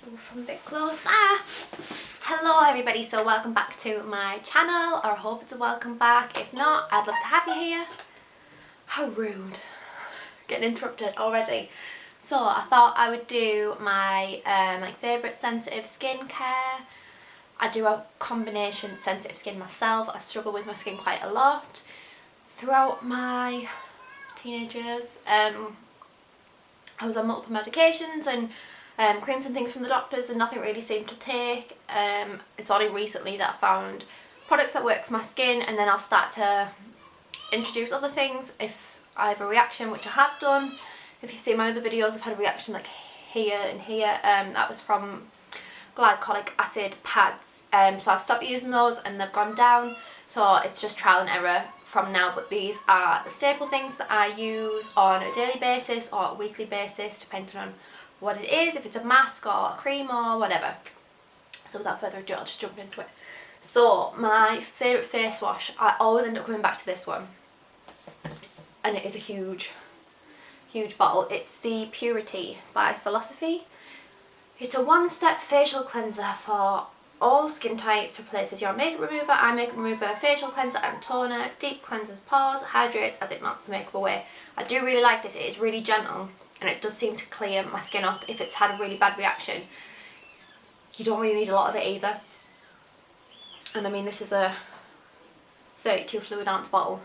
From a bit closer. Hello everybody, so welcome back to my channel, or I hope it's a welcome back. If not, I'd love to have you here. How rude. Getting interrupted already. So I thought I would do my favourite sensitive skincare. I do a combination sensitive skin myself. I struggle with my skin quite a lot throughout my teenage years. I was on multiple medications and creams and things from the doctors, and nothing really seemed to take. It's only recently that I found products that work for my skin, and then I'll start to introduce other things if I have a reaction, which I have done. If you've seen my other videos, I've had a reaction like here and here. That was from glycolic acid pads. So I've stopped using those and they've gone down. So it's just trial and error from now, but these are the staple things that I use on a daily basis or a weekly basis, depending on what it is, if it's a mask or a cream or whatever. So without further ado, I'll just jump into it. So my favourite face wash, I always end up coming back to this one, and it is a huge bottle. It's the Purity by Philosophy. It's a one-step facial cleanser for all skin types, replaces your makeup remover, eye makeup remover, facial cleanser and toner, deep cleanses pores, hydrates as it melts the makeup away. I do really like this. It is really gentle and it does seem to clear my skin up if it's had a really bad reaction. You don't really need a lot of it either. And I mean, this is a 32 fluid ounce bottle.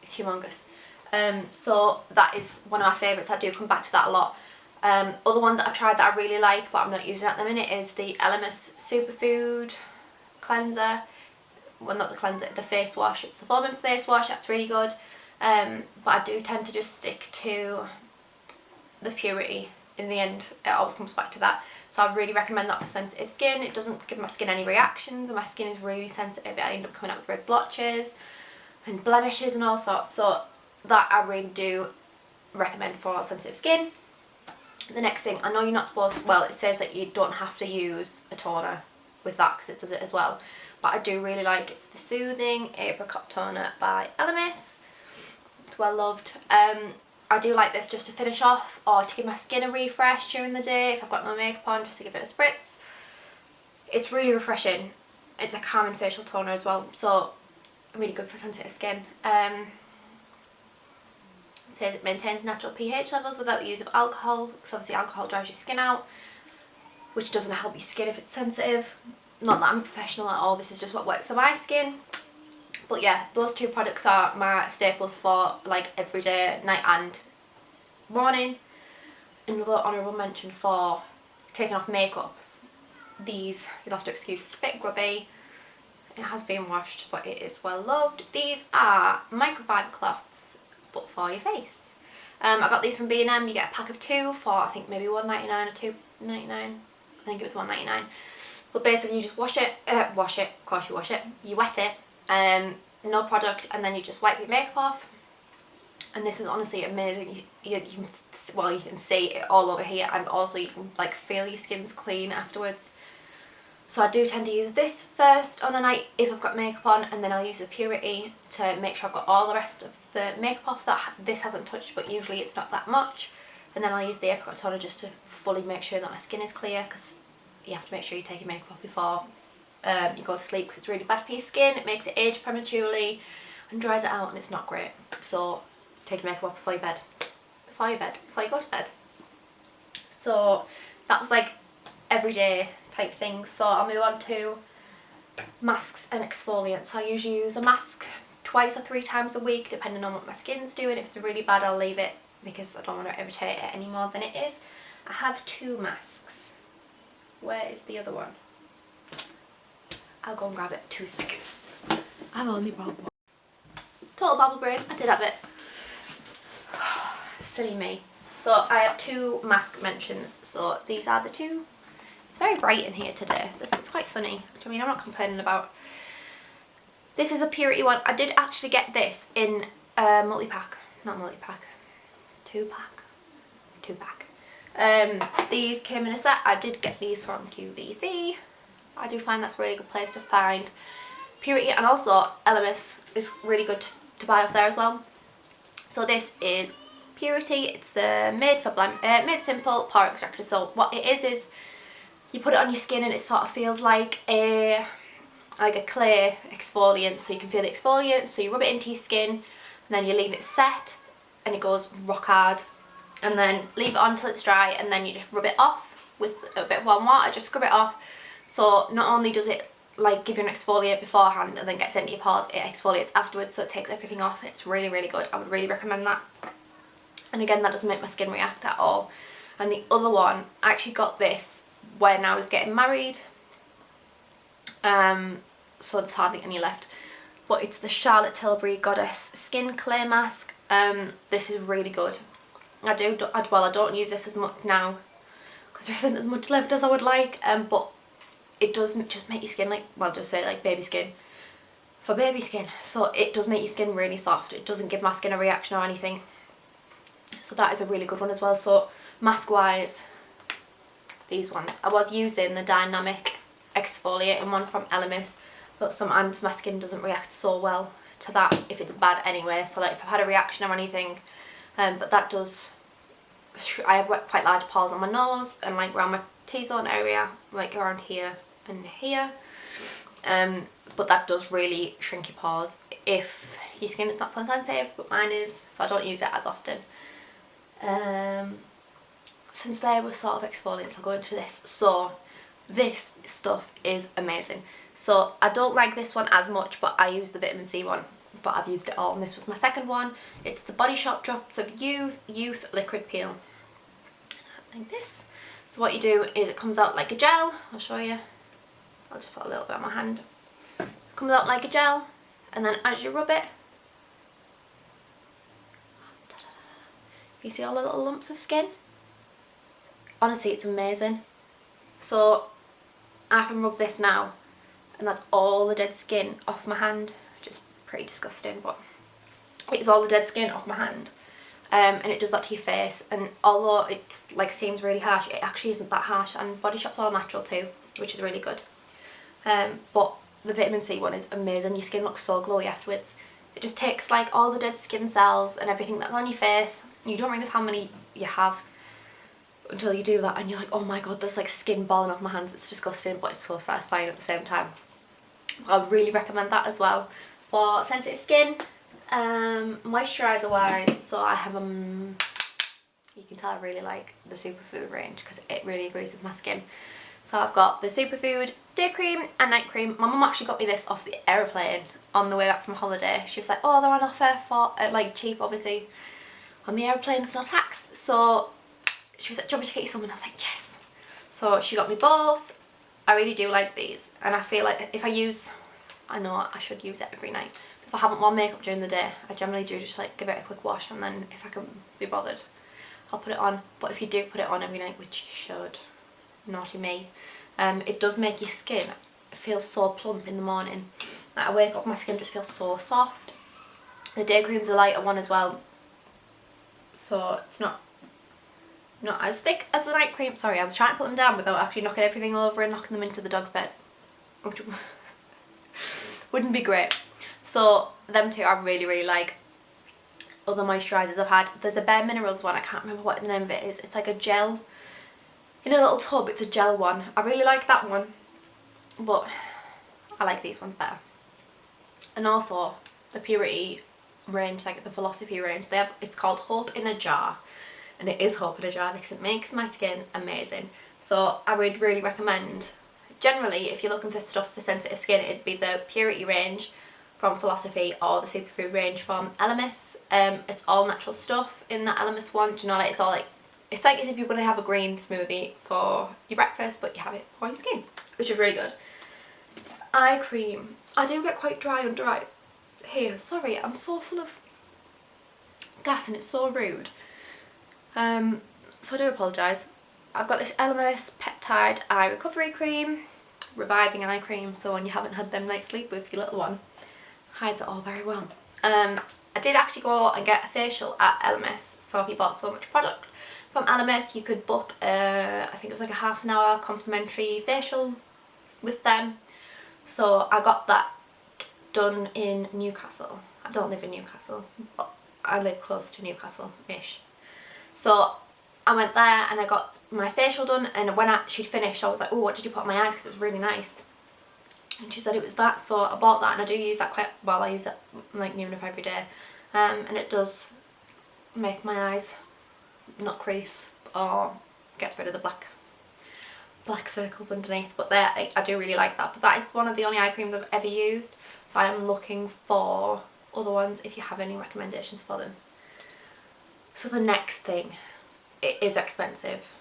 It's humongous. So that is one of my favourites. I do come back to that a lot. Other ones that I've tried that I really like but I'm not using at the minute is the Elemis Superfood cleanser. Well, not the cleanser, the face wash. It's the foaming face wash. That's really good. But I do tend to just stick to the Purity. In the end, it always comes back to that. So I really recommend that for sensitive skin. It doesn't give my skin any reactions, and my skin is really sensitive. I end up coming out with red blotches and blemishes and all sorts. So that I really do recommend for sensitive skin. The next thing, I know you're not supposed to, well, it says that you don't have to use a toner with that because it does it as well, but I do really like, it's the Soothing Apricot Toner by Elemis. It's well loved. I do like this just to finish off or to give my skin a refresh during the day if I've got no makeup on, just to give it a spritz. It's really refreshing. It's a calming facial toner as well, so really good for sensitive skin. It says it maintains natural pH levels without use of alcohol, because obviously alcohol dries your skin out, which doesn't help your skin if it's sensitive. Not that I'm a professional at all, this is just what works for my skin. But yeah, those two products are my staples for like everyday, night and morning. Another honourable mention for taking off makeup. These, you'll have to excuse, it's a bit grubby. It has been washed, but it is well loved. These are microfiber cloths, but for your face. I got these from B&M. You get a pack of 2 for I think maybe $1.99 or $2.99. I think it was $1.99. But basically you just wash it, of course you wash it, you wet it, no product, and then you just wipe your makeup off. And this is honestly amazing. You can see it all over here, and also you can like feel your skin's clean afterwards. So I do tend to use this first on a night if I've got makeup on, and then I'll use the Purity to make sure I've got all the rest of the makeup off that this hasn't touched, but usually it's not that much. And then I'll use the Apricot Toner just to fully make sure that my skin is clear, because you have to make sure you take your makeup off before you go to sleep, because it's really bad for your skin. It makes it age prematurely and dries it out, and it's not great. So take your makeup off before you go to bed. So that was like everyday type things. So I'll move on to masks and exfoliants. I usually use a mask 2 or 3 times a week depending on what my skin's doing. If it's really bad, I'll leave it because I don't want to irritate it any more than it is. I have 2 masks. Where is the other one? I'll go and grab it. 2 seconds. I've only brought one. Total babble brain. I did have it. Silly me. So I have 2 mask mentions. So these are the 2. It's very bright in here today. It's quite sunny, which I mean I'm not complaining about. This is a Purity one. I did actually get this in a multi-pack. Not multi-pack. 2-pack. 2-pack. These came in a set. I did get these from QVC. I do find that's a really good place to find Purity, and also Elemis is really good to buy off there as well. So this is Purity. It's the Made Simple Pore Extractor. So what it is you put it on your skin and it sort of feels like a clay exfoliant. So you can feel the exfoliant. So you rub it into your skin and then you leave it set and it goes rock hard. And then leave it on till it's dry and then you just rub it off with a bit of warm water. Just scrub it off. So not only does it like give you an exfoliate beforehand and then gets into your pores, it exfoliates afterwards, so it takes everything off. It's really, really good. I would really recommend that. And again, that doesn't make my skin react at all. And the other one, I actually got this when I was getting married. So there's hardly any left. But it's the Charlotte Tilbury Goddess Skin Clay Mask. This is really good. I don't use this as much now because there isn't as much left as I would like, but it does just make your skin like, well, just say like baby skin for baby skin. So it does make your skin really soft. It doesn't give my skin a reaction or anything. So that is a really good one as well. So mask wise, these ones. I was using the Dynamic Exfoliating one from Elemis, but sometimes my skin doesn't react so well to that if it's bad anyway. So like if I've had a reaction or anything, but that does, I have quite large pores on my nose and like around my T-zone area, like around here and here. But that does really shrink your pores if your skin is not so sensitive, but mine is, so I don't use it as often. Since they were sort of exfoliants, I'll go into this. So this stuff is amazing. So I don't like this one as much, but I use the vitamin C one, but I've used it all, and this was my second one. It's the Body Shop Drops of Youth Liquid Peel, like this. So what you do is it comes out like a gel. I'll show you. I'll just put a little bit on my hand. It comes out like a gel, and then as you rub it, you see all the little lumps of skin? Honestly, it's amazing. So I can rub this now and that's all the dead skin off my hand. Just pretty disgusting, but it's all the dead skin off my hand. And it does that to your face, and although it like seems really harsh, it actually isn't that harsh, and Body Shop's all natural too, which is really good. But the vitamin C one is amazing. Your skin looks so glowy afterwards. It just takes like all the dead skin cells and everything that's on your face. You don't realise how many you have until you do that, and you're like, oh my god, there's like skin balling off my hands. It's disgusting, but it's so satisfying at the same time. I would really recommend that as well for sensitive skin. Moisturiser wise, so I have you can tell I really like the Superfood range because it really agrees with my skin. So I've got the Superfood day cream and night cream. My mum actually got me this off the aeroplane on the way back from holiday. She was like, oh, they're on offer for like cheap, obviously on the aeroplane it's no tax. So she was like, do you want me to get you some? And I was like, yes. So she got me both. I really do like these, and I feel like if I know I should use it every night. If I haven't worn makeup during the day, I generally do just like give it a quick wash, and then if I can be bothered, I'll put it on. But if you do put it on every night, which you should, naughty me, it does make your skin feel so plump in the morning. Like I wake up, my skin just feels so soft. The day cream's a lighter one as well, so it's not as thick as the night cream. Sorry, I was trying to put them down without actually knocking everything over and knocking them into the dog's bed, which wouldn't be great. So them two I really, really like. Other moisturisers I've had, there's a Bare Minerals one, I can't remember what the name of it is. It's like a gel in a little tub. It's a gel one. I really like that one, but I like these ones better. And also the Purity range, like the Philosophy range, they have, it's called Hope in a Jar, and it is Hope in a Jar because it makes my skin amazing. So I would really recommend, generally if you're looking for stuff for sensitive skin, it'd be the Purity range from Philosophy or the Superfood range from Elemis. It's all natural stuff in the Elemis one. Do you know, like it's all like, it's like as if you're going to have a green smoothie for your breakfast, but you have it for your skin, which is really good. Eye cream. I do get quite dry under eye here. Sorry, I'm so full of gas and it's so rude. So I do apologise. I've got this Elemis Peptide Eye Recovery Cream, Reviving Eye Cream, so when you haven't had them night sleep with your little one, hides it all very well. I did actually go and get a facial at Elemis, so if you bought so much product from Elemis, you could book I think it was like a half an hour complimentary facial with them. So I got that done in Newcastle. I don't live in Newcastle, but I live close to Newcastle-ish. So I went there and I got my facial done, and when she'd finished I was like, oh, what did you put on my eyes, because it was really nice. And she said it was that, so I bought that, and I do use that quite well. I use it like near enough every day, and it does make my eyes not crease or gets rid of the black circles underneath. But there, I do really like that. But that is one of the only eye creams I've ever used, so I am looking for other ones if you have any recommendations for them. So the next thing, it is expensive.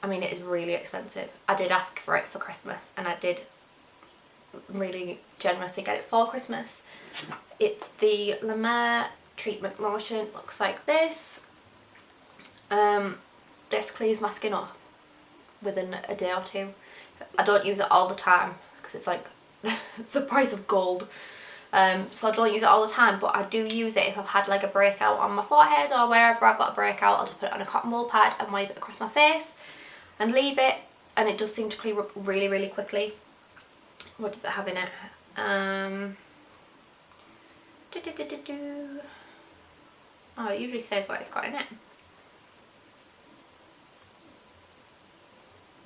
I mean, it is really expensive. I did ask for it for Christmas, and I did really generously get it for Christmas. It's the La Mer treatment lotion. It looks like this. This clears my skin up within a day or two. I don't use it all the time because it's like the price of gold. So I don't use it all the time, but I do use it if I've had like a breakout on my forehead or wherever I've got a breakout. I'll just put it on a cotton wool pad and wipe it across my face and leave it, and it does seem to clear up really, really quickly. What does it have in it? Oh, it usually says what it's got in it.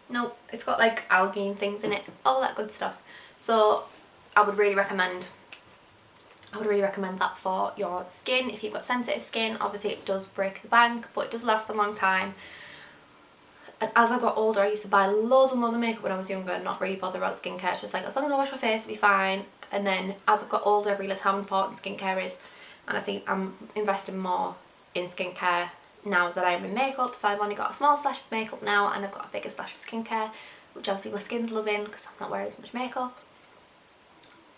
Nope, it's got like algae and things in it, all that good stuff. So I would really recommend that for your skin if you've got sensitive skin. Obviously it does break the bank, but it does last a long time. And as I got older, I used to buy loads and loads of makeup when I was younger and not really bother about skincare. It's just like, as long as I wash my face, it'll be fine. And then as I've got older, I realised how important skincare is, and I think I'm investing more in skincare now that I'm in makeup. So I've only got a small stash of makeup now, and I've got a bigger stash of skincare, which obviously my skin's loving because I'm not wearing as much makeup,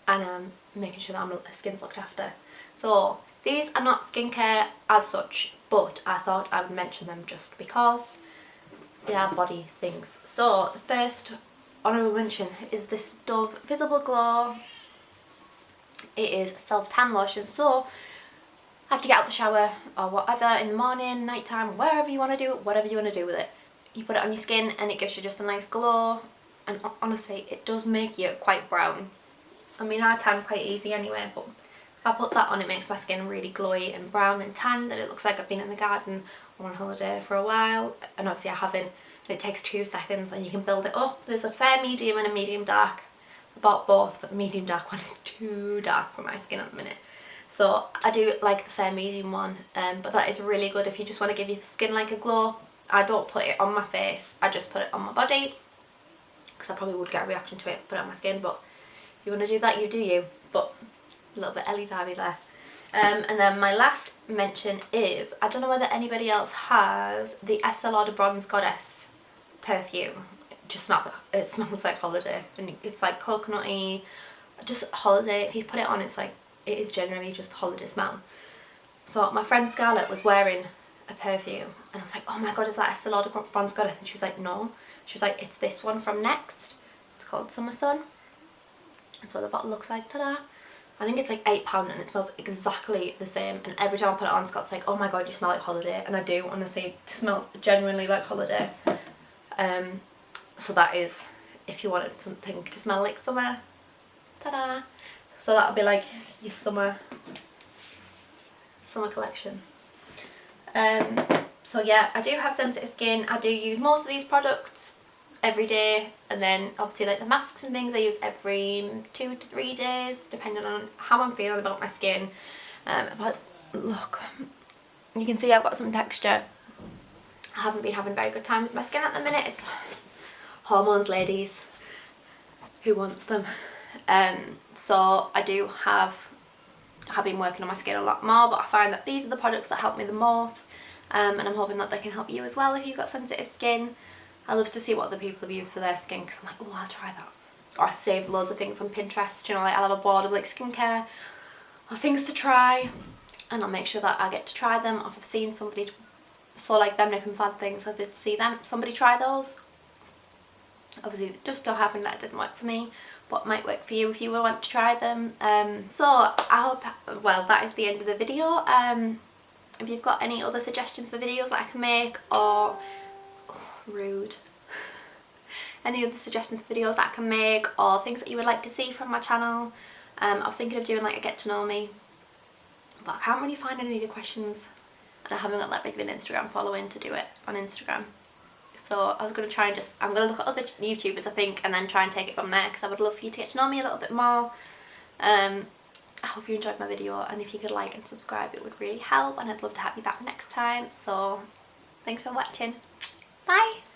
and I'm making sure that my skin's looked after. So these are not skincare as such, but I thought I would mention them just because they are body things. So the first honourable mention is this Dove Visible Glow. It is self-tan lotion. So after you get out the shower or whatever, in the morning, nighttime, wherever you want to do it, whatever you want to do with it, you put it on your skin and it gives you just a nice glow. And honestly, it does make you quite brown. I mean, I tan quite easy anyway, but if I put that on, it makes my skin really glowy and brown and tanned, and it looks like I've been in the garden or on holiday for a while. And obviously I haven't, and it takes 2 seconds and you can build it up. There's a fair medium and a medium dark. I bought both, but the medium dark one is too dark for my skin at the minute. So I do like the fair medium one, but that is really good if you just want to give your skin like a glow. I don't put it on my face, I just put it on my body, because I probably would get a reaction to it, put it on my skin, but if you want to do that, you do you. But a little bit Ellie-Divey there. And then my last mention is, I don't know whether anybody else has the Estee Lauder Bronze Goddess perfume. It smells like holiday, and it's like coconutty, just holiday. If you put it on, it's like, it is generally just holiday smell. So my friend Scarlett was wearing a perfume, and I was like, oh my god, is that Estee Lauder Bronze Goddess? And she was like, no. She was like, it's this one from Next. It's called Summer Sun. That's what the bottle looks like. Ta-da! I think it's like £8 and it smells exactly the same, and every time I put it on, Scott's like, oh my god, you smell like holiday. And I do, honestly, it smells genuinely like holiday. So that is, if you wanted something to smell like summer, ta-da! So that'll be like your summer collection. So yeah, I do have sensitive skin. I do use most of these products every day, and then obviously like the masks and things I use every 2 to 3 days, depending on how I'm feeling about my skin. But look, you can see I've got some texture. I haven't been having a very good time with my skin at the minute. It's hormones, ladies. Who wants them? So I have been working on my skin a lot more, but I find that these are the products that help me the most, and I'm hoping that they can help you as well if you've got sensitive skin. I love to see what other people have used for their skin, because I'm like, oh, I'll try that. Or I save loads of things on Pinterest, you know, like I'll have a board of like skincare or things to try, and I'll make sure that I get to try them. If I've seen somebody, so like them Nip and Fad things, I did see somebody try those. Obviously it just so happened that it didn't work for me, but might work for you if you want to try them. So I hope, well, that is the end of the video. If you've got any other suggestions for videos that I can make, or rude, any other suggestions for videos that I can make, or things that you would like to see from my channel. I was thinking of doing like a get to know me, but I can't really find any of your questions and I haven't got that big of an Instagram following to do it on Instagram. So I was going to try and I'm going to look at other YouTubers I think, and then try and take it from there, because I would love for you to get to know me a little bit more. I hope you enjoyed my video, and if you could like and subscribe it would really help, and I'd love to have you back next time. So thanks for watching. Bye!